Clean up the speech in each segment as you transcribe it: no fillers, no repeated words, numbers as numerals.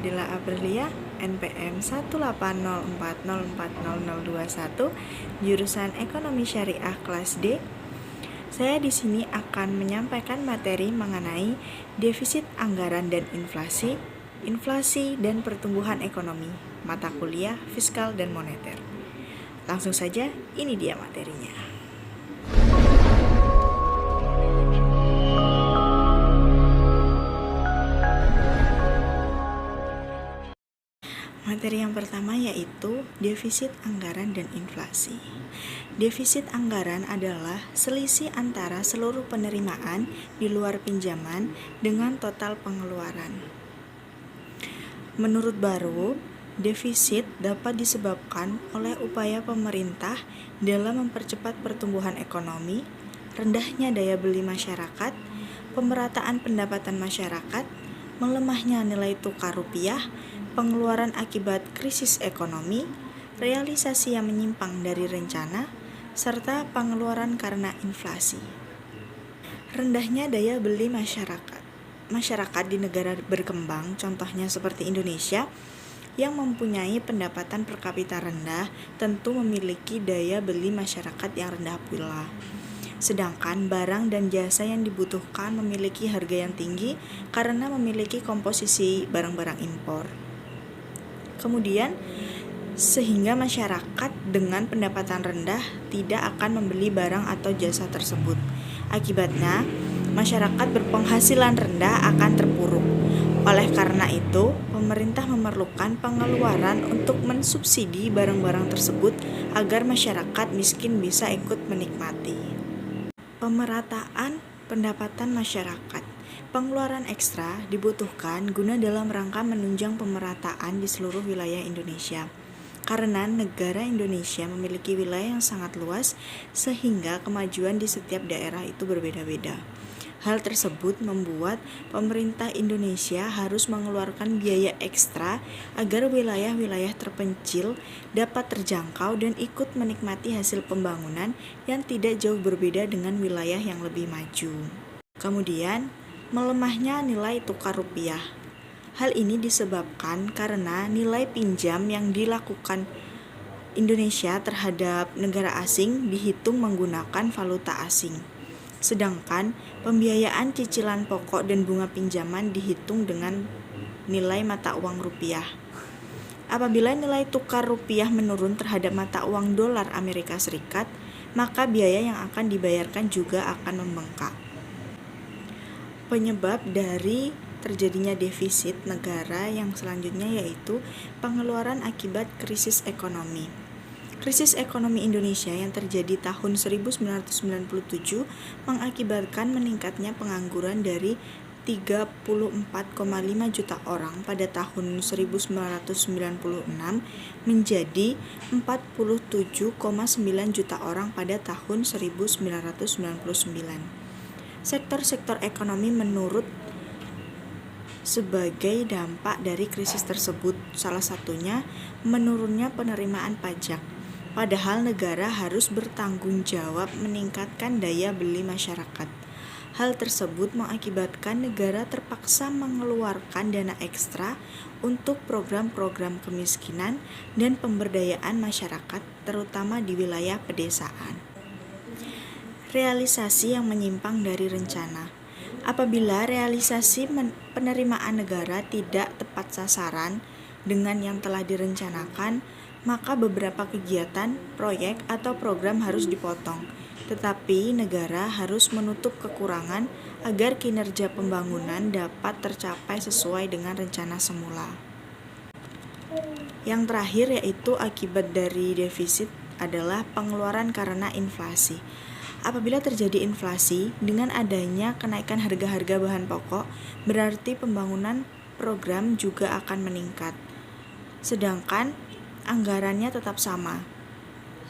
Adela Aprilia, NPM 180404021, jurusan Ekonomi Syariah kelas D. Saya di sini akan menyampaikan materi mengenai defisit anggaran dan inflasi, inflasi dan pertumbuhan ekonomi, mata kuliah fiskal dan moneter. Langsung saja, ini dia materinya. Materi yang pertama yaitu defisit anggaran dan inflasi. Defisit anggaran adalah selisih antara seluruh penerimaan di luar pinjaman dengan total pengeluaran. Menurut Baru, defisit dapat disebabkan oleh upaya pemerintah dalam mempercepat pertumbuhan ekonomi, rendahnya daya beli masyarakat, pemerataan pendapatan masyarakat, melemahnya nilai tukar rupiah, pengeluaran akibat krisis ekonomi, realisasi yang menyimpang dari rencana, serta pengeluaran karena inflasi. Rendahnya daya beli masyarakat. Masyarakat di negara berkembang, contohnya seperti Indonesia, yang mempunyai pendapatan per kapita rendah, tentu memiliki daya beli masyarakat yang rendah pula. Sedangkan barang dan jasa yang dibutuhkan memiliki harga yang tinggi karena memiliki komposisi barang-barang impor. Kemudian, sehingga masyarakat dengan pendapatan rendah tidak akan membeli barang atau jasa tersebut. Akibatnya, masyarakat berpenghasilan rendah akan terpuruk. Oleh karena itu, pemerintah memerlukan pengeluaran untuk mensubsidi barang-barang tersebut agar masyarakat miskin bisa ikut menikmati. Pemerataan pendapatan masyarakat. Pengeluaran ekstra dibutuhkan guna dalam rangka menunjang pemerataan di seluruh wilayah Indonesia. Karena negara Indonesia memiliki wilayah yang sangat luas, sehingga kemajuan di setiap daerah itu berbeda-beda. Hal tersebut membuat pemerintah Indonesia harus mengeluarkan biaya ekstra agar wilayah-wilayah terpencil dapat terjangkau dan ikut menikmati hasil pembangunan yang tidak jauh berbeda dengan wilayah yang lebih maju. Kemudian, melemahnya nilai tukar rupiah. Hal ini disebabkan karena nilai pinjam yang dilakukan Indonesia terhadap negara asing dihitung menggunakan valuta asing. Sedangkan pembiayaan cicilan pokok dan bunga pinjaman dihitung dengan nilai mata uang rupiah. Apabila nilai tukar rupiah menurun terhadap mata uang dolar Amerika Serikat, maka biaya yang akan dibayarkan juga akan membengkak. Penyebab dari terjadinya defisit negara yang selanjutnya yaitu pengeluaran akibat krisis ekonomi. Krisis ekonomi Indonesia yang terjadi tahun 1997 mengakibatkan meningkatnya pengangguran dari 34,5 juta orang pada tahun 1996 menjadi 47,9 juta orang pada tahun 1999. Sektor-sektor ekonomi menurut sebagai dampak dari krisis tersebut, salah satunya menurunnya penerimaan pajak. Padahal negara harus bertanggung jawab meningkatkan daya beli masyarakat. Hal tersebut mengakibatkan negara terpaksa mengeluarkan dana ekstra untuk program-program kemiskinan dan pemberdayaan masyarakat, terutama di wilayah pedesaan. Realisasi yang menyimpang dari rencana. Apabila realisasi penerimaan negara tidak tepat sasaran dengan yang telah direncanakan, maka beberapa kegiatan, proyek, atau program harus dipotong. Tetapi negara harus menutup kekurangan agar kinerja pembangunan dapat tercapai sesuai dengan rencana semula. Yang terakhir yaitu akibat dari defisit adalah pengeluaran karena inflasi. Apabila terjadi inflasi dengan adanya kenaikan harga-harga bahan pokok, berarti pembangunan program juga akan meningkat. Sedangkan anggarannya tetap sama.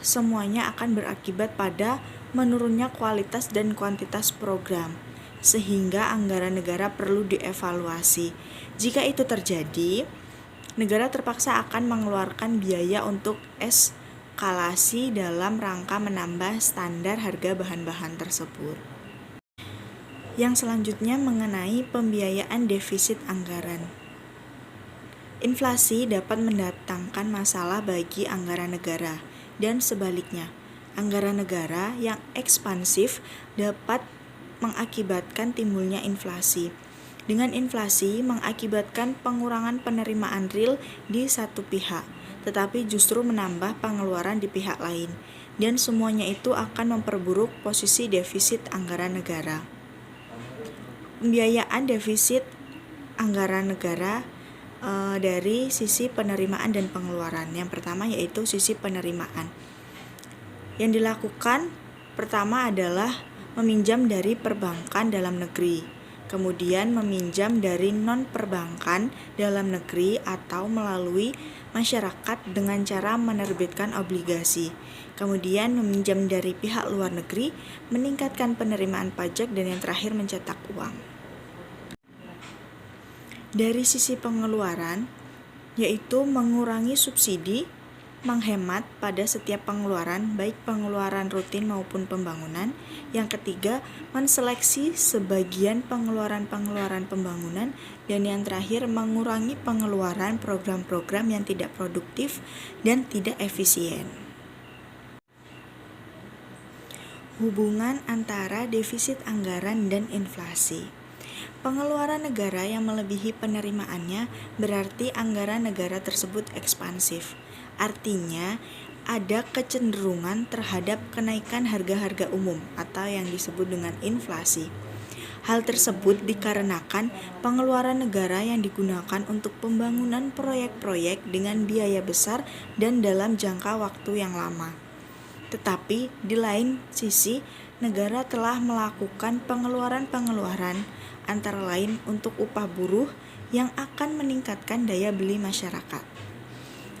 Semuanya akan berakibat pada menurunnya kualitas dan kuantitas program, sehingga anggaran negara perlu dievaluasi. Jika itu terjadi, negara terpaksa akan mengeluarkan biaya untuk eskalasi dalam rangka menambah standar harga bahan-bahan tersebut. Yang selanjutnya mengenai pembiayaan defisit anggaran. Inflasi dapat mendatangkan masalah bagi anggaran negara, dan sebaliknya, anggaran negara yang ekspansif dapat mengakibatkan timbulnya inflasi. Dengan inflasi mengakibatkan pengurangan penerimaan real di satu pihak, tetapi justru menambah pengeluaran di pihak lain, dan semuanya itu akan memperburuk posisi defisit anggaran negara. Pembiayaan defisit anggaran negara dari sisi penerimaan dan pengeluaran. Yang pertama yaitu sisi penerimaan. Yang dilakukan pertama adalah meminjam dari perbankan dalam negeri, kemudian meminjam dari non-perbankan dalam negeri atau melalui masyarakat dengan cara menerbitkan obligasi, kemudian meminjam dari pihak luar negeri, meningkatkan penerimaan pajak, dan yang terakhir mencetak uang. Dari sisi pengeluaran, yaitu mengurangi subsidi, menghemat pada setiap pengeluaran, baik pengeluaran rutin maupun pembangunan. Yang ketiga, menseleksi sebagian pengeluaran-pengeluaran pembangunan. Dan yang terakhir, mengurangi pengeluaran program-program yang tidak produktif dan tidak efisien. Hubungan antara defisit anggaran dan inflasi. Pengeluaran negara yang melebihi penerimaannya berarti anggaran negara tersebut ekspansif. Artinya, ada kecenderungan terhadap kenaikan harga-harga umum atau yang disebut dengan inflasi. Hal tersebut dikarenakan pengeluaran negara yang digunakan untuk pembangunan proyek-proyek dengan biaya besar dan dalam jangka waktu yang lama. Tetapi di lain sisi, negara telah melakukan pengeluaran-pengeluaran antara lain untuk upah buruh yang akan meningkatkan daya beli masyarakat.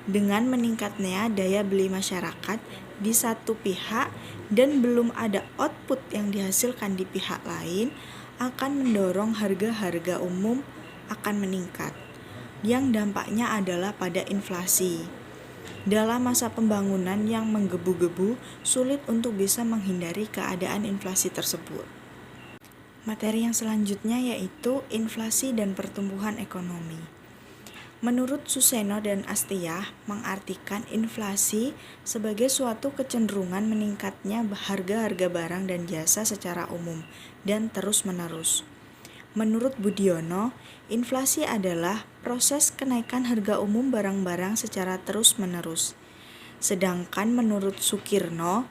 Dengan meningkatnya daya beli masyarakat di satu pihak dan belum ada output yang dihasilkan di pihak lain, akan mendorong harga-harga umum akan meningkat, yang dampaknya adalah pada inflasi. Dalam masa pembangunan yang menggebu-gebu, sulit untuk bisa menghindari keadaan inflasi tersebut. Materi yang selanjutnya yaitu inflasi dan pertumbuhan ekonomi. Menurut Suseno dan Astiyah, mengartikan inflasi sebagai suatu kecenderungan meningkatnya harga-harga barang dan jasa secara umum dan terus-menerus. Menurut Budiono, inflasi adalah proses kenaikan harga umum barang-barang secara terus-menerus. Sedangkan menurut Sukirno,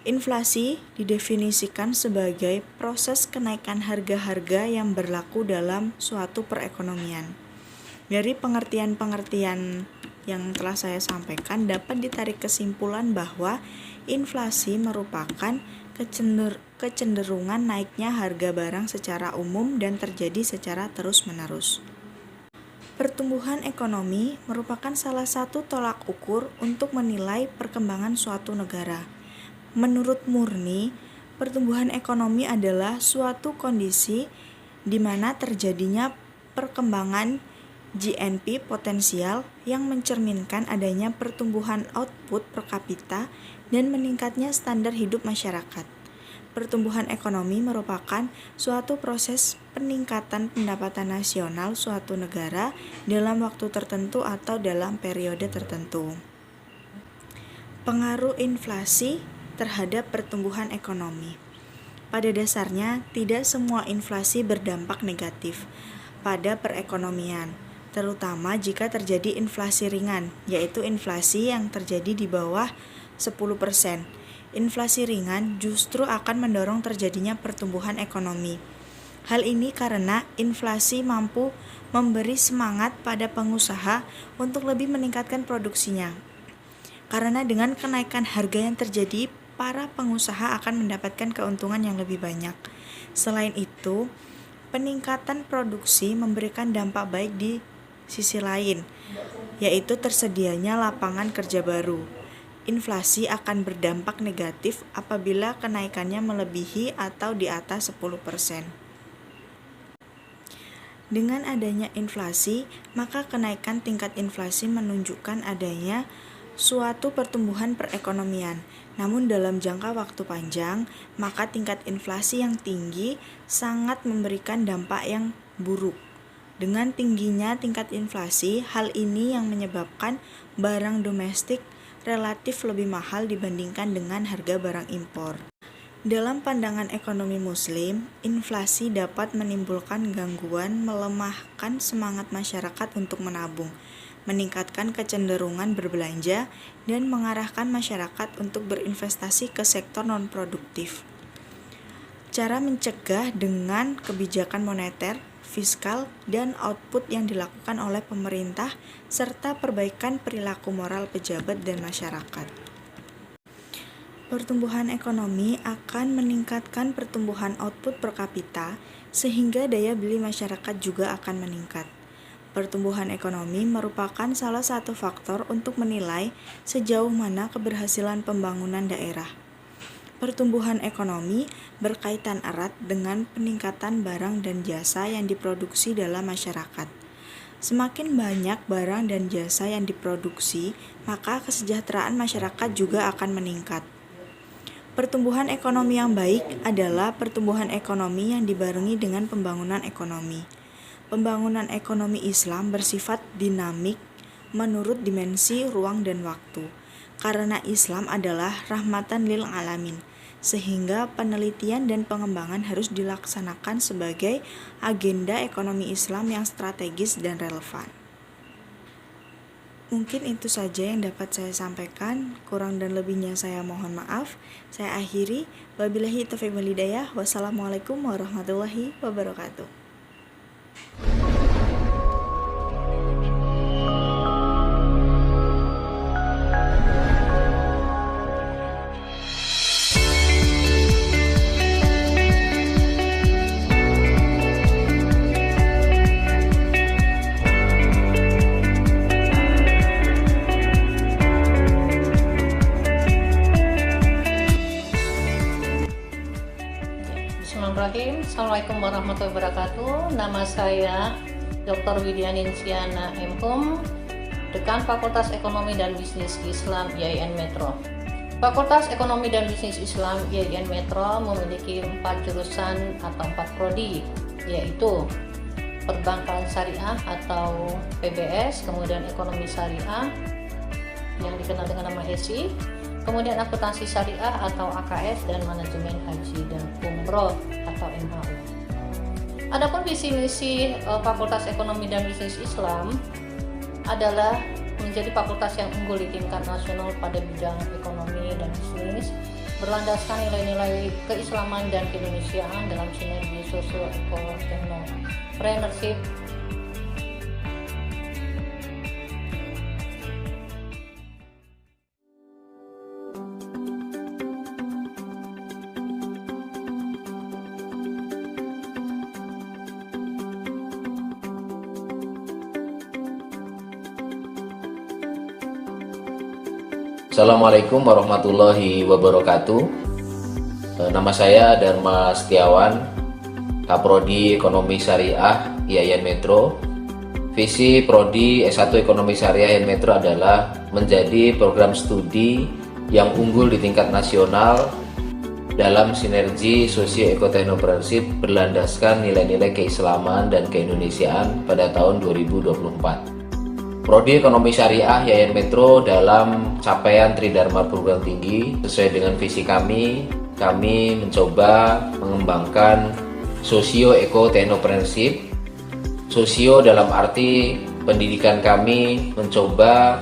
inflasi didefinisikan sebagai proses kenaikan harga-harga yang berlaku dalam suatu perekonomian. Dari pengertian-pengertian yang telah saya sampaikan dapat ditarik kesimpulan bahwa inflasi merupakan kecenderungan naiknya harga barang secara umum dan terjadi secara terus-menerus. Pertumbuhan ekonomi merupakan salah satu tolak ukur untuk menilai perkembangan suatu negara. Menurut Murni, pertumbuhan ekonomi adalah suatu kondisi di mana terjadinya perkembangan GNP potensial yang mencerminkan adanya pertumbuhan output per kapita dan meningkatnya standar hidup masyarakat. Pertumbuhan ekonomi merupakan suatu proses peningkatan pendapatan nasional suatu negara dalam waktu tertentu atau dalam periode tertentu. Pengaruh inflasi terhadap pertumbuhan ekonomi. Pada dasarnya, tidak semua inflasi berdampak negatif pada perekonomian, terutama jika terjadi inflasi ringan, yaitu inflasi yang terjadi di bawah 10%. Inflasi ringan justru akan mendorong terjadinya pertumbuhan ekonomi. Hal ini karena inflasi mampu memberi semangat pada pengusaha untuk lebih meningkatkan produksinya. Karena dengan kenaikan harga yang terjadi, para pengusaha akan mendapatkan keuntungan yang lebih banyak. Selain itu, peningkatan produksi memberikan dampak baik di sisi lain, yaitu tersedianya lapangan kerja baru. Inflasi akan berdampak negatif apabila kenaikannya melebihi atau di atas 10%. Dengan adanya inflasi, maka kenaikan tingkat inflasi menunjukkan adanya suatu pertumbuhan perekonomian. Namun dalam jangka waktu panjang, maka tingkat inflasi yang tinggi sangat memberikan dampak yang buruk Dengan tingginya tingkat inflasi, hal ini yang menyebabkan barang domestik relatif lebih mahal dibandingkan dengan harga barang impor. Dalam pandangan ekonomi Muslim, inflasi dapat menimbulkan gangguan, melemahkan semangat masyarakat untuk menabung, meningkatkan kecenderungan berbelanja, dan mengarahkan masyarakat untuk berinvestasi ke sektor non-produktif. Cara mencegah dengan kebijakan moneter, fiskal, dan output yang dilakukan oleh pemerintah, serta perbaikan perilaku moral pejabat dan masyarakat. Pertumbuhan ekonomi akan meningkatkan pertumbuhan output per kapita, sehingga daya beli masyarakat juga akan meningkat. Pertumbuhan ekonomi merupakan salah satu faktor untuk menilai sejauh mana keberhasilan pembangunan daerah. Pertumbuhan ekonomi berkaitan erat dengan peningkatan barang dan jasa yang diproduksi dalam masyarakat. Semakin banyak barang dan jasa yang diproduksi, maka kesejahteraan masyarakat juga akan meningkat. Pertumbuhan ekonomi yang baik adalah pertumbuhan ekonomi yang dibarengi dengan pembangunan ekonomi. Pembangunan ekonomi Islam bersifat dinamik menurut dimensi ruang dan waktu, karena Islam adalah rahmatan lil alamin, sehingga penelitian dan pengembangan harus dilaksanakan sebagai agenda ekonomi Islam yang strategis dan relevan. Mungkin itu saja yang dapat saya sampaikan, kurang dan lebihnya saya mohon maaf. Saya akhiri, wabillahi taufiq wal hidayah, wassalamualaikum warahmatullahi wabarakatuh. Assalamualaikum warahmatullahi wabarakatuh. Nama saya Dr. Widyanin Siana M.Hum, Dekan Fakultas Ekonomi dan Bisnis Islam IAIN Metro. Fakultas Ekonomi dan Bisnis Islam IAIN Metro memiliki 4 jurusan atau 4 prodi, yaitu Perbankan Syariah atau PBS, kemudian Ekonomi Syariah yang dikenal dengan nama ESI, kemudian Akuntansi Syariah atau AKS, dan Manajemen Haji dan Umroh atau MHU. Adapun visi misi Fakultas Ekonomi dan Bisnis Islam adalah menjadi fakultas yang unggul di tingkat nasional pada bidang ekonomi dan bisnis, berlandaskan nilai-nilai keislaman dan keindonesiaan dalam sinergi socio-ekonomi, Assalamualaikum warahmatullahi wabarakatuh. Nama saya Dharma Setiawan, Kaprodi Ekonomi Syariah IAIN Metro. Visi Prodi S1 Ekonomi Syariah IAIN Metro adalah menjadi program studi yang unggul di tingkat nasional dalam sinergi socio-ekoteknopreneurship berlandaskan nilai-nilai keislaman dan keindonesiaan pada tahun 2024. Prodi Ekonomi Syariah IAIN Metro dalam capaian Tridharma Perguruan Tinggi sesuai dengan visi kami mencoba mengembangkan socio-ekoteknopreneurship. Sosio dalam arti pendidikan kami mencoba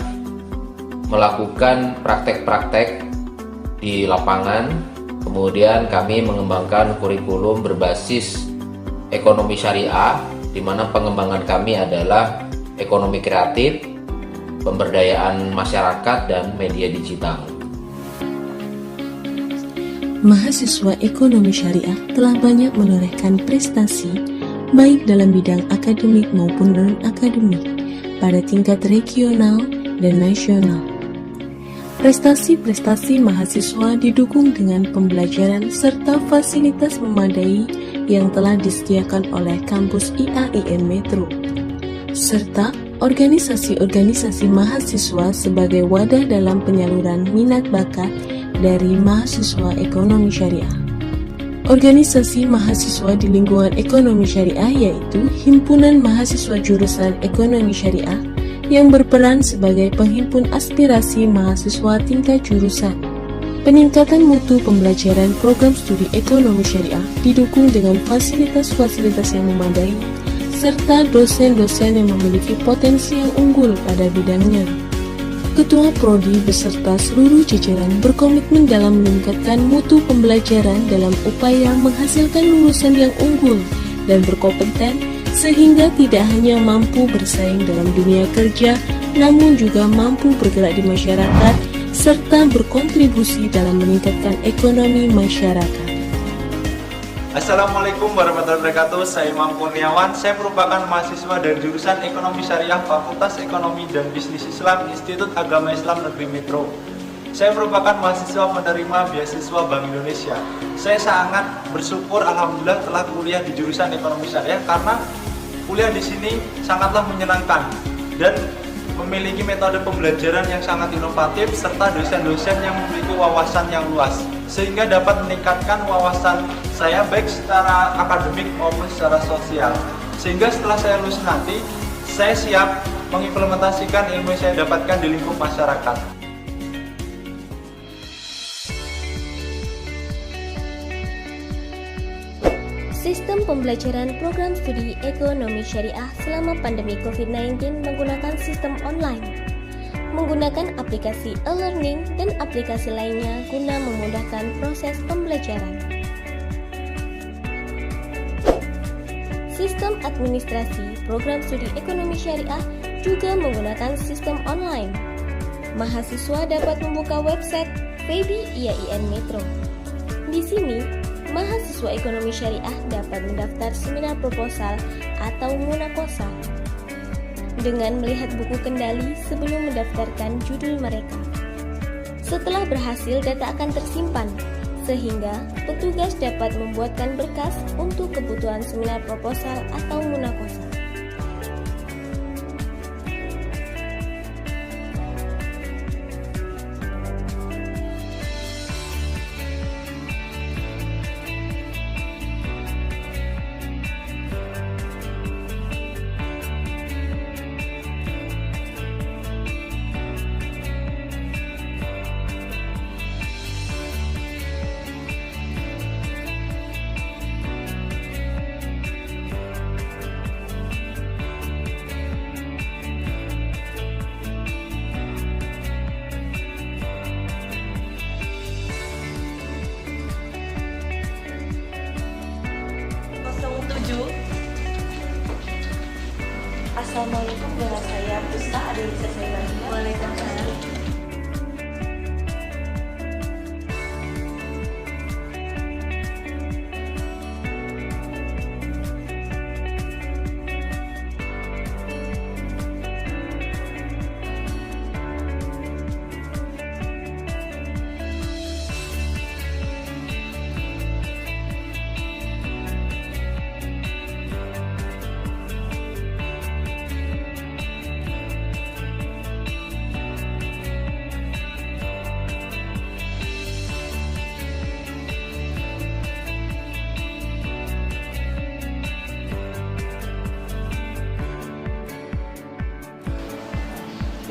melakukan praktek-praktek di lapangan, kemudian kami mengembangkan kurikulum berbasis ekonomi syariah, di mana pengembangan kami adalah ekonomi kreatif, pemberdayaan masyarakat, dan media digital. Mahasiswa ekonomi syariah telah banyak menorehkan prestasi baik dalam bidang akademik maupun non-akademik pada tingkat regional dan nasional. Prestasi-prestasi mahasiswa didukung dengan pembelajaran serta fasilitas memadai yang telah disediakan oleh kampus IAIN Metro, serta organisasi-organisasi mahasiswa sebagai wadah dalam penyaluran minat bakat dari mahasiswa ekonomi syariah. organisasi mahasiswa di lingkungan ekonomi syariah, yaitu Himpunan Mahasiswa Jurusan Ekonomi Syariah, yang berperan sebagai penghimpun aspirasi mahasiswa tingkat jurusan. Peningkatan mutu pembelajaran program studi ekonomi syariah didukung dengan fasilitas-fasilitas yang memadai, serta dosen-dosen yang memiliki potensi yang unggul pada bidangnya. Ketua Prodi beserta seluruh jajaran berkomitmen dalam meningkatkan mutu pembelajaran dalam upaya menghasilkan lulusan yang unggul dan berkompeten, sehingga tidak hanya mampu bersaing dalam dunia kerja, namun juga mampu bergerak di masyarakat, serta berkontribusi dalam meningkatkan ekonomi masyarakat. Assalamualaikum warahmatullahi wabarakatuh. Saya Imam Kurniawan. Saya merupakan mahasiswa dari jurusan Ekonomi Syariah Fakultas Ekonomi dan Bisnis Islam Institut Agama Islam Negeri Metro. Saya merupakan mahasiswa penerima beasiswa Bank Indonesia. Saya sangat bersyukur alhamdulillah telah kuliah di jurusan Ekonomi Syariah karena kuliah di sini sangatlah menyenangkan dan memiliki metode pembelajaran yang sangat inovatif serta dosen-dosen yang memiliki wawasan yang luas, sehingga dapat meningkatkan wawasan saya baik secara akademik maupun secara sosial. Sehingga setelah saya lulus nanti, saya siap mengimplementasikan ilmu yang saya dapatkan di lingkup masyarakat. Sistem pembelajaran program studi ekonomi syariah selama pandemi COVID-19 menggunakan sistem online, menggunakan aplikasi e-learning dan aplikasi lainnya guna memudahkan proses pembelajaran. Sistem administrasi program studi ekonomi syariah juga menggunakan sistem online. Mahasiswa dapat membuka website FEBI IAIN Metro. Di sini, mahasiswa ekonomi syariah dapat mendaftar seminar proposal atau munakosa dengan melihat buku kendali sebelum mendaftarkan judul mereka. Setelah berhasil, data akan tersimpan, sehingga petugas dapat membuatkan berkas untuk kebutuhan seminar proposal atau munakosa. Assalamualaikum, dengan saya Puspa, ada yang bisa saya bantu? Waalaikumsalam.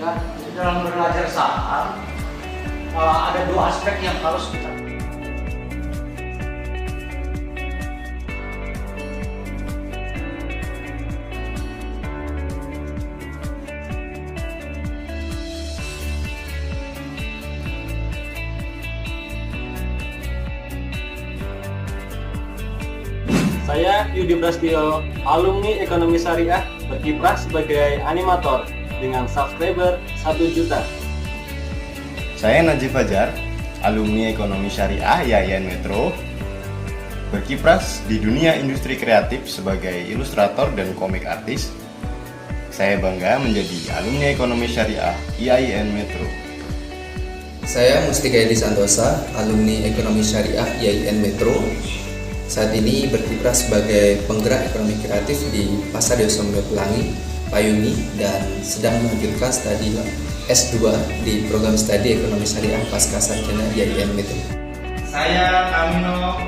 Ya, dalam belajar saham ada dua aspek yang harus kita. Saya Yudi Prastio, alumni Ekonomi Syariah, berkiprah sebagai animator dengan subscriber 1 juta. Saya Najib Fajar, alumni Ekonomi Syariah IAIN Metro, berkiprah di dunia industri kreatif sebagai ilustrator dan komik artis. Saya bangga menjadi alumni Ekonomi Syariah IAIN Metro. Saya Mustika Edi Santosa, alumni Ekonomi Syariah IAIN Metro. Saat ini berkiprah sebagai penggerak ekonomi kreatif di Pasar Desa Mulia Pelangi, Payuni, dan sedang melanjutkan studi S2 di program studi Ekonomi Syariah Pasca Sarjana IAIN Metro. Saya Amino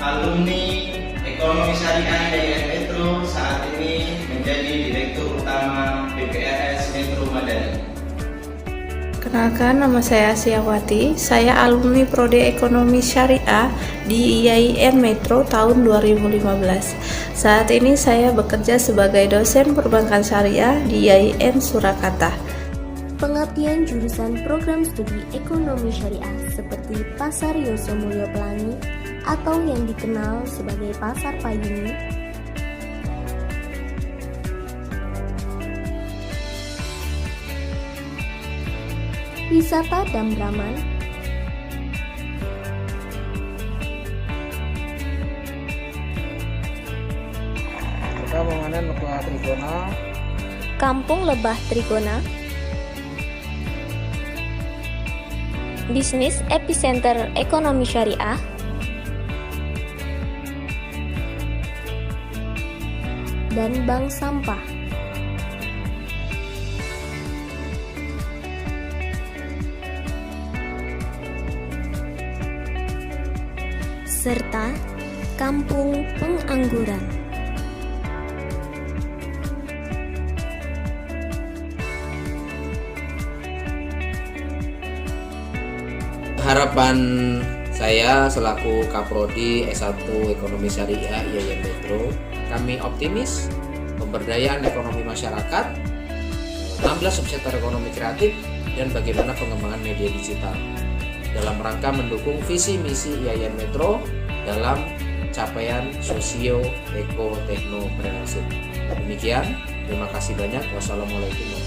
alumni Ekonomi Syariah YIN Metro saat ini menjadi Direktur Utama BPRS Metro Madani. Kenalkan, nama saya Asyawati. Saya alumni Prodi Ekonomi Syariah di YIN Metro tahun 2015. Saat ini saya bekerja sebagai dosen perbankan syariah di YIN Surakarta. Pengertian jurusan program studi ekonomi syariah seperti Pasar Yosomulyo Pelangi atau yang dikenal sebagai Pasar Payuni, wisata Dambraman, kita memanen lebah trigona, Kampung Lebah Trigona, bisnis epicenter ekonomi syariah, dan bank sampah. Serta kampung pengangguran. Harapan saya selaku Kaprodi S1 Ekonomi Syariah YIN Metro, kami optimis pemberdayaan ekonomi masyarakat, 16 subsektor ekonomi kreatif, dan bagaimana pengembangan media digital dalam rangka mendukung visi misi YIN Metro dalam capaian sosio-eko-teknopreneurship. Demikian, terima kasih banyak. Wassalamualaikum warahmatullahi wabarakatuh.